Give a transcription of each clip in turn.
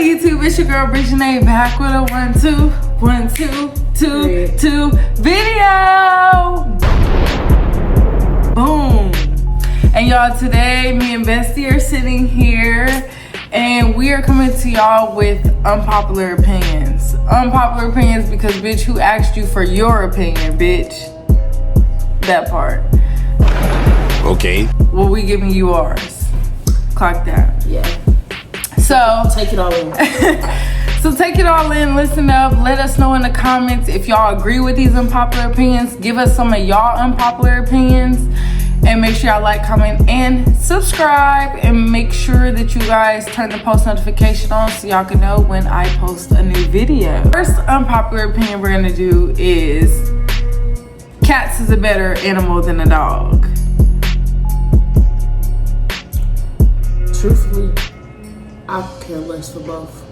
YouTube? It's your girl Brigitte back with a 1 2 video. Boom. And y'all, today me and Bestie are sitting here and we are coming to y'all with unpopular opinions. Unpopular opinions because, bitch, who asked you for your opinion, bitch? That part. Okay. Well, we giving you ours. Clock that. Yeah. So take it all in. So take it all in, listen up, let us know in the comments if y'all agree with these unpopular opinions. Give us some of y'all unpopular opinions. And make sure y'all like, comment, and subscribe. And make sure that you guys turn the post notification on so y'all can know when I post a new video. First unpopular opinion we're gonna do is cats is a better animal than a dog. Truthfully, I care less for both.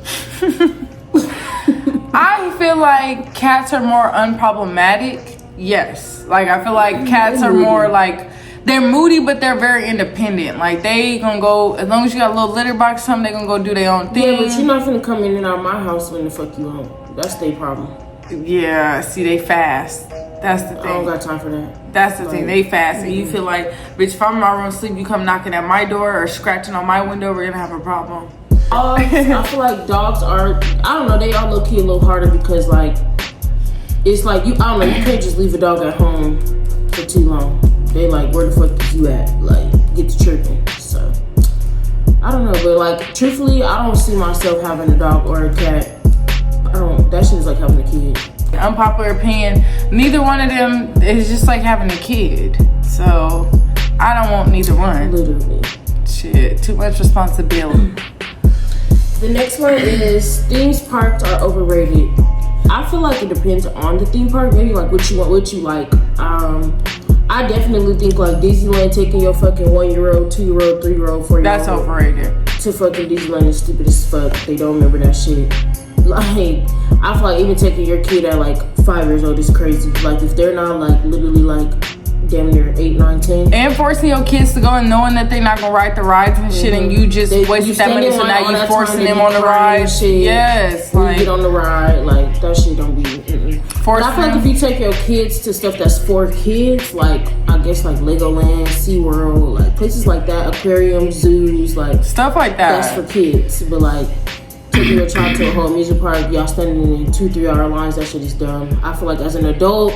I feel like cats are more unproblematic. Yes. Like, I feel like cats are more like, they're moody, but they're very independent. Like, they gonna go, as long as you got a little litter box or something, they gonna go do their own thing. Yeah, but you're not finna come in and out of my house when the fuck you want. That's their problem. Yeah, see, they fast. That's the thing. I don't got time for that. That's the thing. They fast. And you feel like, bitch, if I'm in my room asleep, you come knocking at my door or scratching on my window, we're gonna have a problem. I feel like dogs are, I don't know, they are low-key a little harder because, like, it's like, I don't know, you can't just leave a dog at home for too long. They like, where the fuck is you at? Like, get to chirping. So, I don't know, but like, truthfully, I don't see myself having a dog or a cat. That shit is like having a kid. Unpopular opinion, neither one of them is just like having a kid. So, I don't want neither one. Literally. Shit, too much responsibility. The next one is theme parks are overrated. I feel like it depends on the theme park. Maybe like what you want, what you like. I definitely think like Disneyland taking your fucking 1-year-old, 2-year-old, 3-year-old, 4-year-old. That's overrated. To fucking Disneyland is stupid as fuck. They don't remember that shit. Like, I feel like even taking your kid at like 5 years old is crazy. Like, if they're not like literally like damn near 8, 9, 10. And forcing your kids to go and knowing that they're not gonna ride the rides and shit, and you just wasted that money, so now you forcing them on the ride. Yes, like, get on the ride, like that shit don't be. But I feel like if you take your kids to stuff that's for kids, like I guess like Legoland, SeaWorld, like places like that, aquariums, zoos, like stuff like that. That's for kids. But like taking your child to a whole amusement park, y'all standing in 2-3 hour lines, that shit is dumb. I feel like as an adult,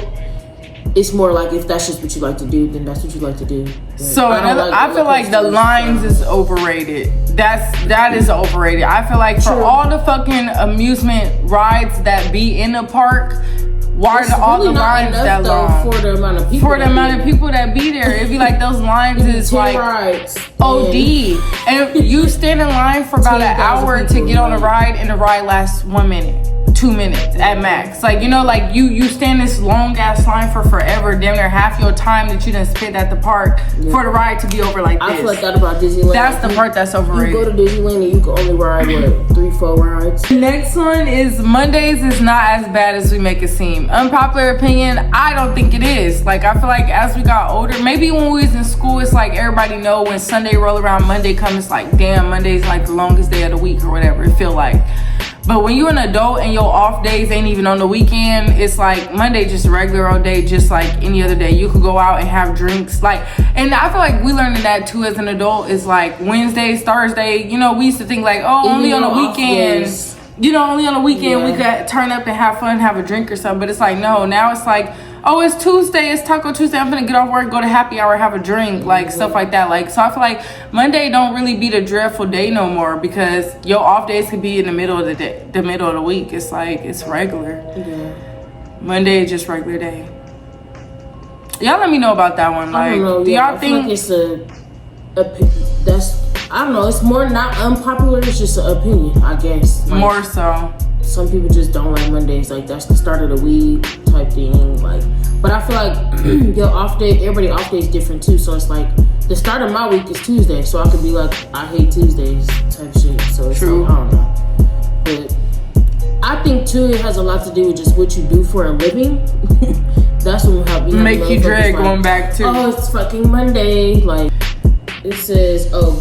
it's more like if that's just what you like to do, then that's what you like to do. But so I feel like the lines is overrated. That is overrated. I feel like for all the fucking amusement rides that be in the park, why are all the lines that long? For the amount of people. For the amount of people that be there, it'd be like those lines is like OD, and you stand in line for about an hour to get on a ride, and the ride lasts 1 minute. 2 minutes at max. Like, you know, like you stand this long ass line for forever, damn near half your time that you done spent at the park for the ride to be over like this. I feel like that about Disneyland. That's the part that's overrated. You go to Disneyland and you can only ride what, 3-4 rides. Next one is Mondays is not as bad as we make it seem. Unpopular opinion, I don't think it is. Like, I feel like as we got older, maybe when we was in school, it's like everybody know when Sunday roll around, Monday comes, it's like, damn, Monday's like the longest day of the week or whatever it feel like. But when you're an adult and your off days ain't even on the weekend, it's like Monday just a regular old day, just like any other day. You could go out and have drinks. Like, and I feel like we learned that too as an adult. Is like Wednesdays, Thursday, you know, we used to think like, oh, only on the weekends. You know, only on the weekend we could turn up and have fun, have a drink or something. But it's like, no, now it's like, oh, it's Tuesday, it's Taco Tuesday, I'm gonna get off work, go to happy hour, have a drink, like stuff like that. Like, so I feel like Monday don't really be the dreadful day no more because your off days could be in the middle of the day, the middle of the week. It's like, it's regular. Yeah. Monday is just regular day. Y'all let me know about that one. Like, I don't know, do y'all think like it's I don't know, it's more not unpopular, it's just an opinion, I guess. Like, more so. Some people just don't like Mondays, like that's the start of the week type thing. Like, but I feel like your off day, everybody off day is different too. So it's like the start of my week is Tuesday, so I could be like, I hate Tuesdays type shit. So it's true. Like, I don't know, but I think too it has a lot to do with just what you do for a living. That's what will help you make you drag like, going back to. Oh, it's fucking Monday. Like it says, oh,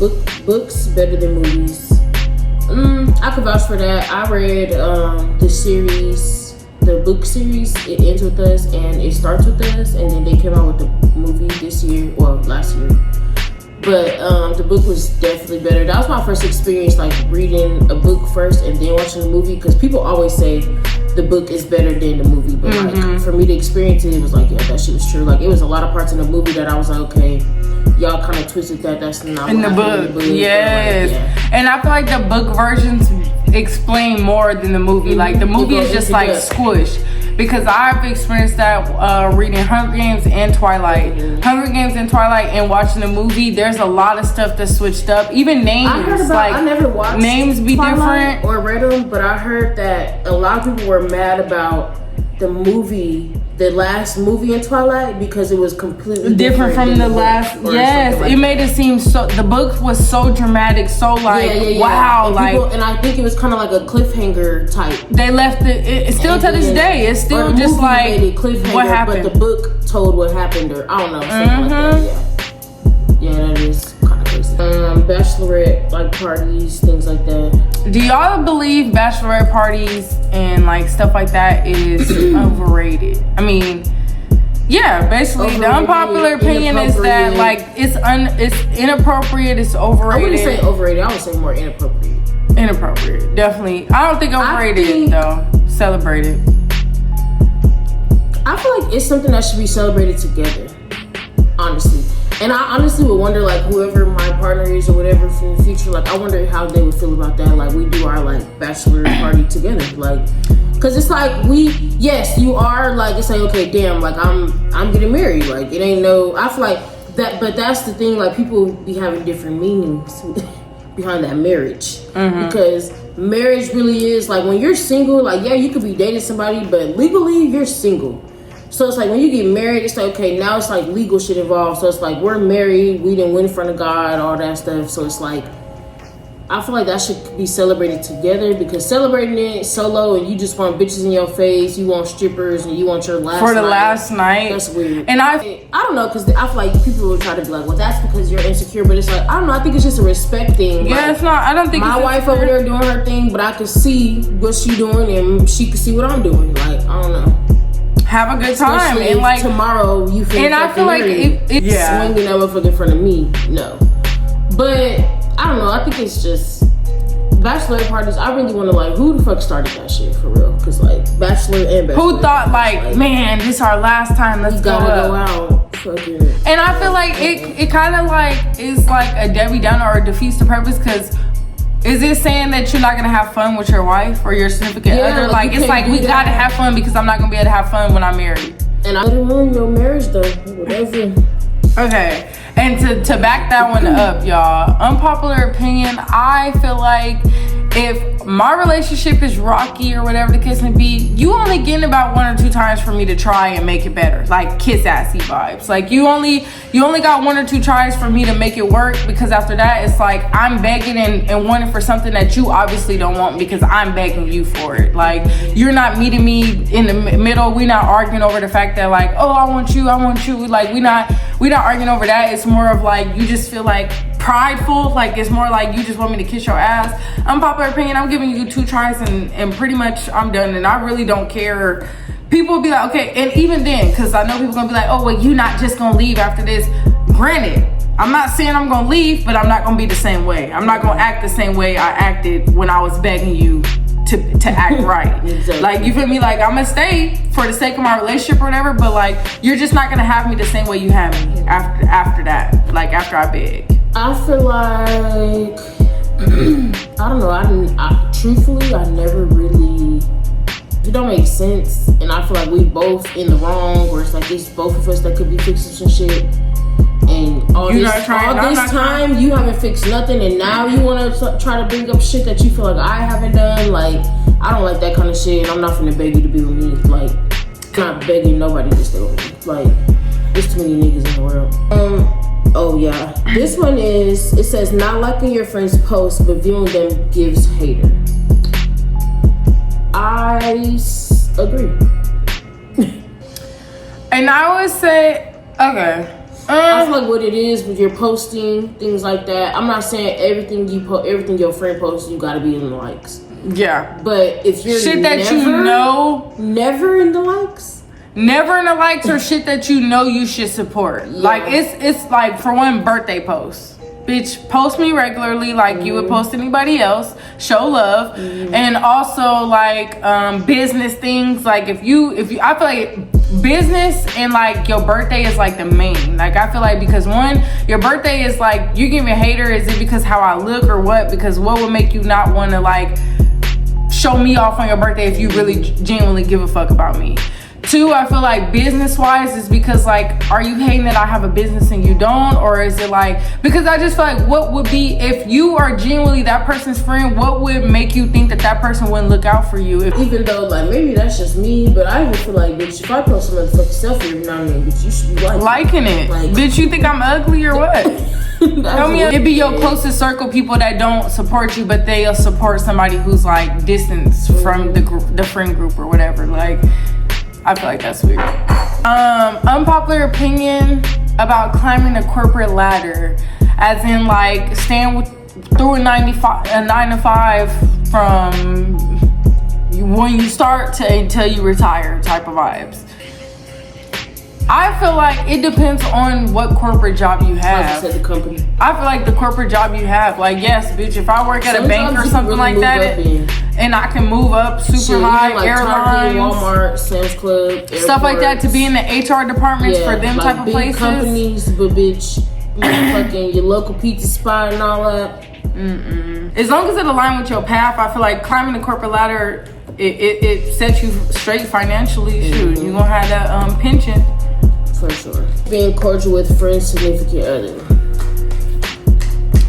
books better than movies. I could vouch for that. I read the series, the book series. It ends with us and it starts with us, and then they came out with the movie this year, well, last year. But the book was definitely better. That was my first experience, like reading a book first and then watching the movie. Because people always say the book is better than the movie, but like for me to experience it, it was like, yeah, that shit was true. Like it was a lot of parts in the movie that I was like, okay, y'all kind of twisted that. That's not in the book. Yes, like, yeah. And I feel like the book versions explain more than the movie. Like the movie is just like squish. Because I've experienced that reading Hunger Games and Twilight. Hunger Games and Twilight, and watching the movie, there's a lot of stuff that's switched up. Even names. I never watched names be Twilight different. Or read them, but I heard that a lot of people were mad about the movie, the last movie in Twilight, because it was completely different from the last. Yes, like it made it seem so. The book was so dramatic, so like wow, and I think it was kind of like a cliffhanger type. They left it still to this day. It's still just like what happened. But the book told what happened, or I don't know, something like that. Yeah, that is kind of crazy. Bachelorette like parties, things like that. Do y'all believe bachelorette parties and like stuff like that is overrated? I mean, yeah, basically overrated, the unpopular opinion is that like it's inappropriate, it's overrated. I wouldn't say overrated, I would say more inappropriate. Inappropriate, definitely. I don't think overrated though. Celebrated. I feel like it's something that should be celebrated together, honestly. And I honestly would wonder, like, whoever my partner is or whatever for the future, like, I wonder how they would feel about that. Like, we do our, like, bachelor party together. Like, because it's like, yes, you are, like, it's like, okay, damn, like, I'm getting married. Like, it ain't no, I feel like that, but that's the thing, like, people be having different meanings behind that marriage. Because marriage really is, like, when you're single, like, yeah, you could be dating somebody, but legally, you're single. So it's like when you get married, it's like, okay, now it's like legal shit involved. So it's like we're married, we didn't win in front of God, all that stuff. So it's like, I feel like that should be celebrated together, because celebrating it solo and you just want bitches in your face, you want strippers, and you want your last night. For the last night. That's weird. And I don't know, because I feel like people will try to be like, well, that's because you're insecure. But it's like, I don't know, I think it's just a respect thing. Yeah, like, it's not, I don't think my wife over there doing her thing, but I could see what she doing and she could see what I'm doing. Like, I don't know. Have a good time. Especially and like tomorrow you feel, and I feel like it's swinging that motherfucker in front of me. No, but I don't know. I think it's just bachelor parties. I really want to like, who the fuck started that shit for real? Because like bachelor and bachelor. Who thought like, man, this our last time? Let's go out. Fucking. And I feel like it kind of like is like a Debbie Downer or defeats the purpose, because. Is it saying that you're not gonna have fun with your wife or your significant other? Like it's like we gotta have fun because I'm not gonna be able to have fun when I'm married. And I didn't ruin your marriage though. Whatever. Okay. And to back that one up, y'all, unpopular opinion, I feel like if my relationship is rocky or whatever the case may be, you only getting about 1 or 2 times for me to try and make it better, like kiss assy vibes. Like you only got 1 or 2 tries for me to make it work, because after that it's like I'm begging and wanting for something that you obviously don't want because I'm begging you for it. Like you're not meeting me in the middle. We're not arguing over the fact that like, oh, I want you. Like we not arguing over that. It's more of like you just feel like prideful. Like it's more like you just want me to kiss your ass. Unpopular opinion, I'm giving you 2 tries and pretty much I'm done, and I really don't care. People will be like, okay, and even then, because I know people gonna be like, oh well, you not just gonna leave after this. Granted, I'm not saying I'm gonna leave, but I'm not gonna be the same way. I'm not gonna act the same way I acted when I was begging you to act right. Exactly. Like you feel me? Like I'm gonna stay for the sake of my relationship or whatever, but like you're just not gonna have me the same way you have me after that. Like after I beg. I feel like I don't know. I truthfully, I never really. It don't make sense, and I feel like we both in the wrong. Where it's like it's both of us that could be fixing some shit, and all this time you haven't fixed nothing, and now you want to try to bring up shit that you feel like I haven't done. Like I don't like that kind of shit, and I'm not finna beg you to be with me. Like I'm not begging nobody to stay with me. Like there's too many niggas in the world. Oh yeah, this one is, it says not liking your friend's posts but viewing them gives hater. I agree. And I would say, okay, I feel like what it is when you're posting things like that. I'm not saying everything everything your friend posts, you gotta be in the likes. Yeah. But if you're shit that you know, never in the likes, or shit that you know you should support. Yeah. Like it's like, for one, birthday posts. Bitch, post me regularly like you would post anybody else. Show love. And also like business things. Like if you I feel like business and like your birthday is like the main. Like I feel like, because one, your birthday is like, you give me a hater, is it because how I look or what? Because what would make you not want to like show me off on your birthday if you really genuinely give a fuck about me? Two, I feel like business-wise is because like, are you hating that I have a business and you don't? Or is it like, because I just feel like, what would be, if you are genuinely that person's friend, what would make you think that that person wouldn't look out for you? Even though like, maybe that's just me, but I even feel like, bitch, if I post some motherfucking selfie every now and then, bitch, you should be liking it. Like, bitch, you think I'm ugly or what? Tell me, it'd be your closest circle, people that don't support you, but they'll support somebody who's like distance from the friend group or whatever. Like, I feel like that's weird. Unpopular opinion about climbing the corporate ladder, as in like staying through a 9 to 5 from when you start to until you retire type of vibes. I feel like it depends on what corporate job you have. Like I said, the company. I feel like the corporate job you have, like, yes, bitch, if I work at a bank or something really like that, and I can move up super high, like airlines, Target, Walmart, Sam's Club, stuff like that, to be in the HR departments for them like type of big places. Companies, but bitch, fucking your local pizza spot and all that. As long as it aligns with your path, I feel like climbing the corporate ladder, it sets you straight financially. Shoot, you're gonna have that pension. For sure. Being cordial with friends, significant other.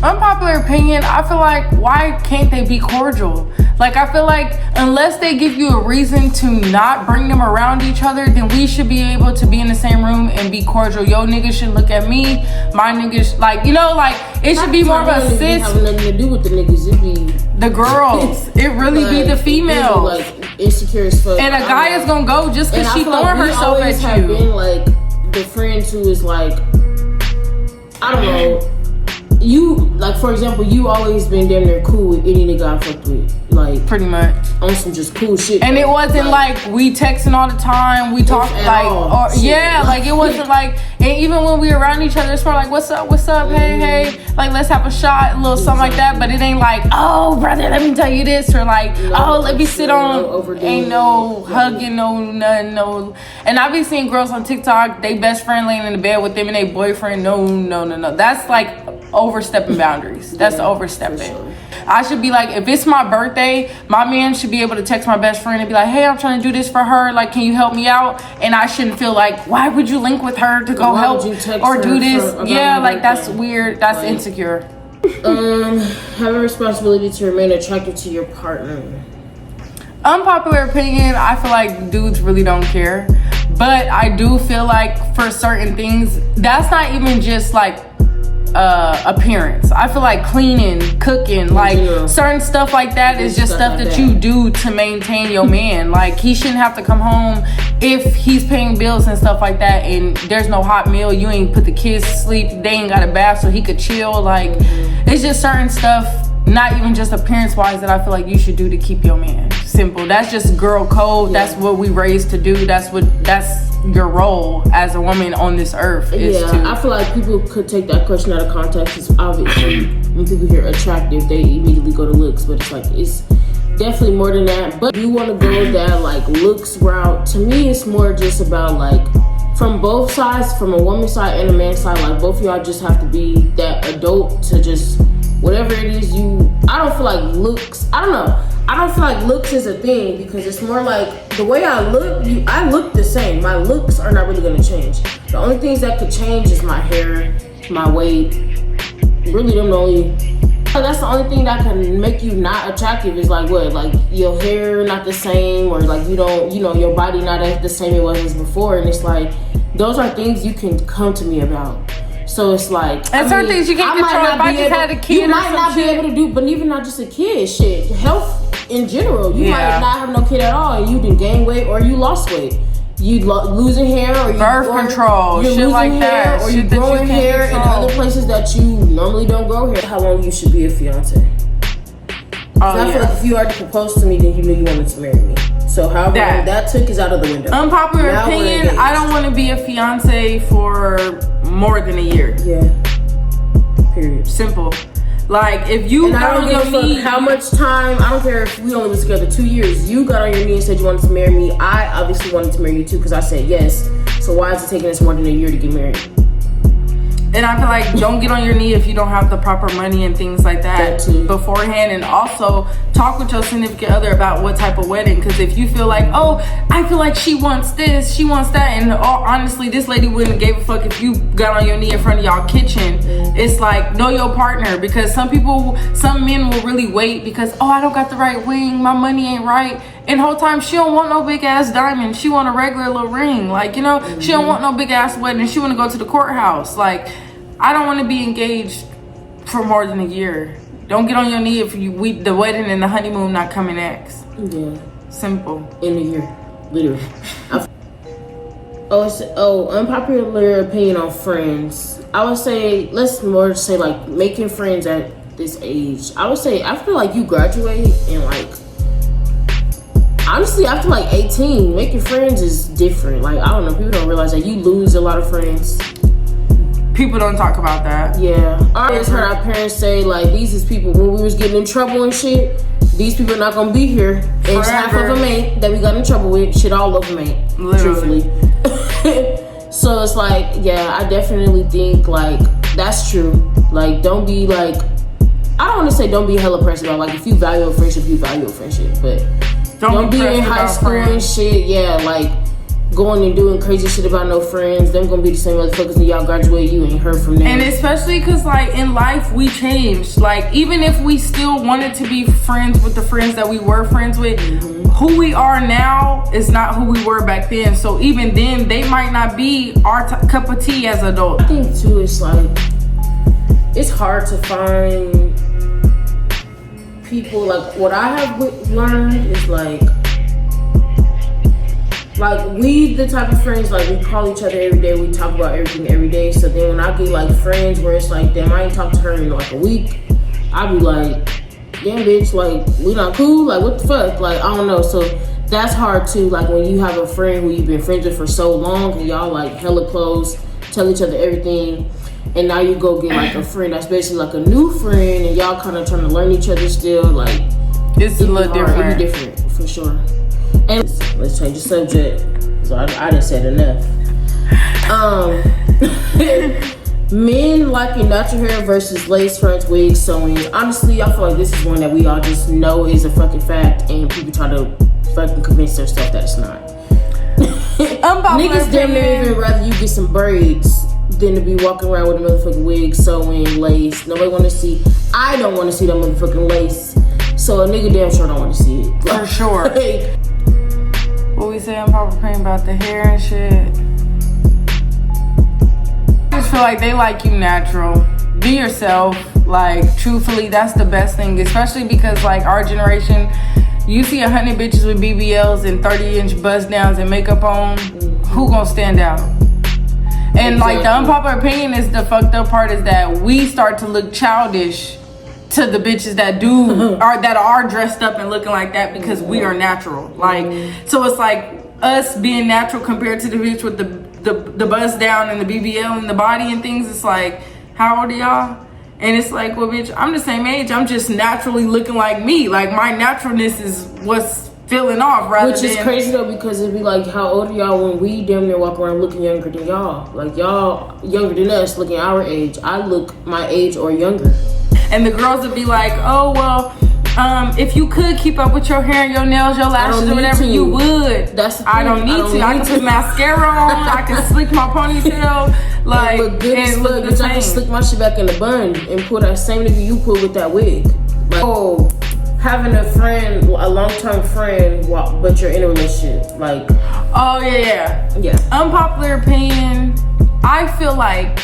Unpopular opinion, I feel like, why can't they be cordial? Like, I feel like unless they give you a reason to not bring them around each other, then we should be able to be in the same room and be cordial. Yo, niggas should look at me. My niggas, like, you know, like, it should be more of a sis. Have nothing to do with the niggas. It be the girls. It really like, be the females. Like, insecure as fuck. And a guy is gonna go just because she throwing herself at you. Have been like the friends who is like, I don't know, you, like, for example, you always been damn near cool with any nigga I fucked with. Like, pretty much. On some just cool shit. And it wasn't like we texting all the time, we talk like, or yeah, like it wasn't like, and even when we were around each other, it's more like, what's up, hey, like, let's have a shot, a little something like that. But it ain't like, oh, brother, let me tell you this, or like, oh, let me sit on, ain't no hugging, no nothing, no. And I be seeing girls on TikTok, they best friend laying in the bed with them and they boyfriend, no. That's like overstepping boundaries. That's overstepping. Sure. I should be like, if it's my birthday, my man should be able to text my best friend and be like, hey, I'm trying to do this for her, like, can you help me out? And I shouldn't feel like, why would you link with her to go help or do this? Yeah, like, that's weird. That's like, insecure. Have a responsibility to remain attractive to your partner. Unpopular opinion, I feel like dudes really don't care. But I do feel like for certain things, that's not even just like appearance. I feel like cleaning, cooking, like certain stuff like that is just stuff that you do to maintain your man. Like, he shouldn't have to come home if he's paying bills and stuff like that and there's no hot meal, you ain't put the kids to sleep, they ain't got a bath so he could chill. Like, it's just certain stuff, not even just appearance wise, that I feel like you should do to keep your man. Simple. That's just girl code. That's what we raised to do. That's your role as a woman on this earth is I feel like people could take that question out of context. It's obviously when people hear attractive, they immediately go to looks, but it's like, it's definitely more than that. But you want to go that like looks route. To me, it's more just about like, from both sides, from a woman's side and a man's side, like both of y'all just have to be that adult to just whatever it is I don't feel like looks, I don't feel like looks is a thing, because it's more like the way I look, I look the same. My looks are not really gonna change. The only things that could change is my hair, my weight. Really, that's the only thing that can make you not attractive is like what? Like your hair not the same, or like you don't, your body not the same it was before. And it's like, those are things you can come to me about. So it's like, and certain things you can't control. If I just had a kid, you might not be able to do, but even not just a kid, shit, health in general. You might not have no kid at all, and you didn't gain weight or you lost weight. you losing hair, or you birth control, you're shit losing like hair, that, or you shit that you growing can't hair in control. other places that you normally don't grow hair. How long you should be a fiance? Oh, I feel like if you already proposed to me, then you knew you wanted to marry me. So however long that took is out of the window. Unpopular opinion, I don't want to be a fiance for more than a year. Yeah. Period. Simple. Like, if you got on your knee, how much time, I don't care if we only was together 2 years, you got on your knee and said you wanted to marry me. I obviously wanted to marry you too because I said yes. So why is it taking us more than a year to get married? and I feel like don't get on your knee if you don't have the proper money and things like that beforehand. And also talk with your significant other about what type of wedding, because if you feel like, oh, I feel like she wants this, she wants that, and honestly this lady wouldn't have gave a fuck if you got on your knee in front of y'all kitchen. It's like, know your partner, because some men will really wait because, oh, I don't got the right ring, my money ain't right, and the whole time she don't want no big ass diamond, she want a regular little ring, like, you know, she don't want no big ass wedding, she want to go to the courthouse. Like, I don't want to be engaged for more than a year. Don't get on your knee if the wedding and the honeymoon not coming next. Yeah. Simple. In a year, literally. Unpopular opinion on friends. I would say, let's more say like making friends at this age. I would say after like you graduate and like, honestly after like 18, making friends is different. Like, I don't know, people don't realize that you lose a lot of friends. People don't talk about that. Yeah. I always heard our parents say, like, these is people, when we was getting in trouble and shit, these people are not gonna be here. And it's half of them ain't that we got in trouble with. Shit, all of them ain't. Literally. Truthfully. So it's like, yeah, I definitely think, like, that's true. Like, don't be, like, I don't want to say don't be hella pressed about, like, if you value a friendship, you value a friendship. But don't be in high school and shit. Yeah, like, going and doing crazy shit about no friends. Them gonna be the same motherfuckers when y'all graduate, you ain't heard from them. And especially because, like, in life we changed. Like, even if we still wanted to be friends with the friends that we were friends with, who we are now is not who we were back then. So even then, they might not be our cup of tea as adults. I think too, it's like, it's hard to find people, like, what I have learned is like we the type of friends, like, we call each other every day, we talk about everything every day. So then when I get like friends where it's like, damn, I ain't talked to her in like a week, I be like, damn bitch, like, we not cool, like, what the fuck, like, I don't know. So that's hard too, like when you have a friend who you've been friends with for so long and y'all like hella close, tell each other everything, and now you go get like a friend that's basically like a new friend and y'all kind of trying to learn each other still, like, it's a little different. It'd be different for sure. And let's change the subject. So I done said enough. Men liking natural hair versus lace fronts, wigs, sewing. Honestly, I feel like this is one that we all just know is a fucking fact, and people try to fucking convince themselves that it's not. Niggas damn near even rather you get some braids than to be walking around with a motherfucking wig, sewing, lace. Nobody want to see. I don't want to see that motherfucking lace. So a nigga damn sure don't want to see it. For sure. What we say on Proper Pain about the hair and shit. I just feel like they like you natural. Be yourself. Like, truthfully, that's the best thing. Especially because, like, our generation, you see 100 bitches with BBLs and 30-inch buzz downs and makeup on. Who gonna stand out? And like, the unpopular opinion is the fucked up part is that we start to look childish to the bitches that are dressed up and looking like that because we are natural. Like, so it's like us being natural compared to the bitch with the buzz down and the BBL and the body and things. It's like, how old are y'all? And it's like, well, bitch, I'm the same age. I'm just naturally looking like me. Like, my naturalness is what's feeling off rather than... Which is crazy though, because it'd be like, how old are y'all when we damn near walk around looking younger than y'all? Like, y'all younger than us, looking our age. I look my age or younger. And the girls would be like, oh, well, if you could keep up with your hair and your nails, your lashes or whatever, you would. That's the thing. I don't need to. I can put mascara on. I can slick my ponytail. Like, look good as fuck. Bitch, I can slick my shit back in the bun and put that same nigga you put with that wig. Like, oh, having a friend, a long-term friend, but you're in a relationship. Like, oh, yeah. Unpopular opinion, I feel like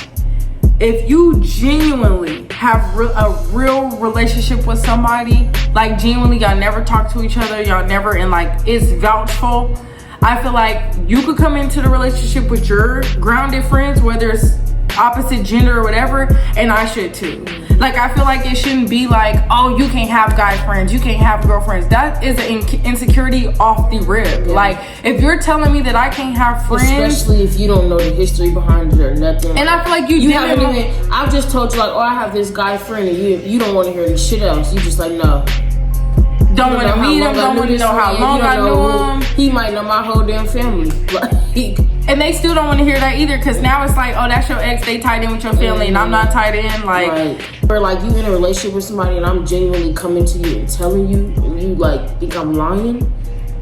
if you genuinely have a real relationship with somebody, like genuinely y'all never talk to each other, y'all never, and like it's vouchful, I feel like you could come into the relationship with your grounded friends, whether it's opposite gender or whatever, and I should too. Like, I feel like it shouldn't be like, oh, you can't have guy friends, you can't have girlfriends. That is an insecurity off the rip. Like, if you're telling me that I can't have friends, especially if you don't know the history behind it or nothing. And I feel like you haven't even. I've just told you like, oh, I have this guy friend, and you don't want to hear this shit else. You just like, no. Don't want to meet him. Don't want to know how long I knew him. He might know my whole damn family. And they still don't want to hear that either, because now it's like, oh, that's your ex, they tied in with your family, and I'm not tied in. Like, right. Or like, you in a relationship with somebody and I'm genuinely coming to you and telling you, and you like think I'm lying.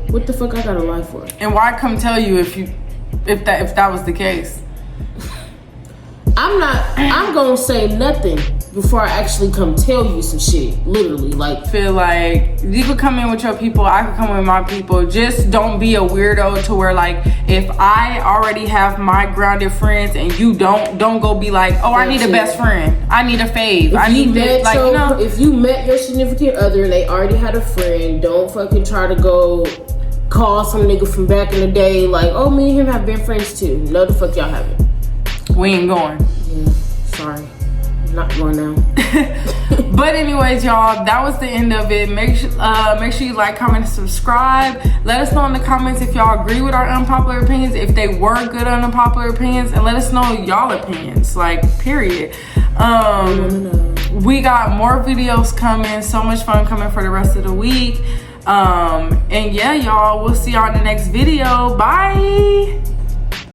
What the fuck I gotta lie for? And why come tell you if that was the case? I'm gonna say nothing before I actually come tell you some shit. Literally, like, feel like you could come in with your people, I could come in with my people. Just don't be a weirdo to where, like, if I already have my grounded friends and you don't go be like, oh, I need a best friend, I need a fave, I need this. Like, you know, if you met your significant other and they already had a friend, don't fucking try to go call some nigga from back in the day like, oh, me and him have been friends too. No, the fuck y'all haven't. We ain't going. Yeah, sorry. Not going now. But anyways, y'all, that was the end of it. Make sure you like, comment, and subscribe. Let us know in the comments if y'all agree with our unpopular opinions, if they were good unpopular opinions, and let us know y'all opinions, like, period. We got more videos coming, so much fun coming for the rest of the week. And yeah, y'all, we'll see y'all in the next video. Bye.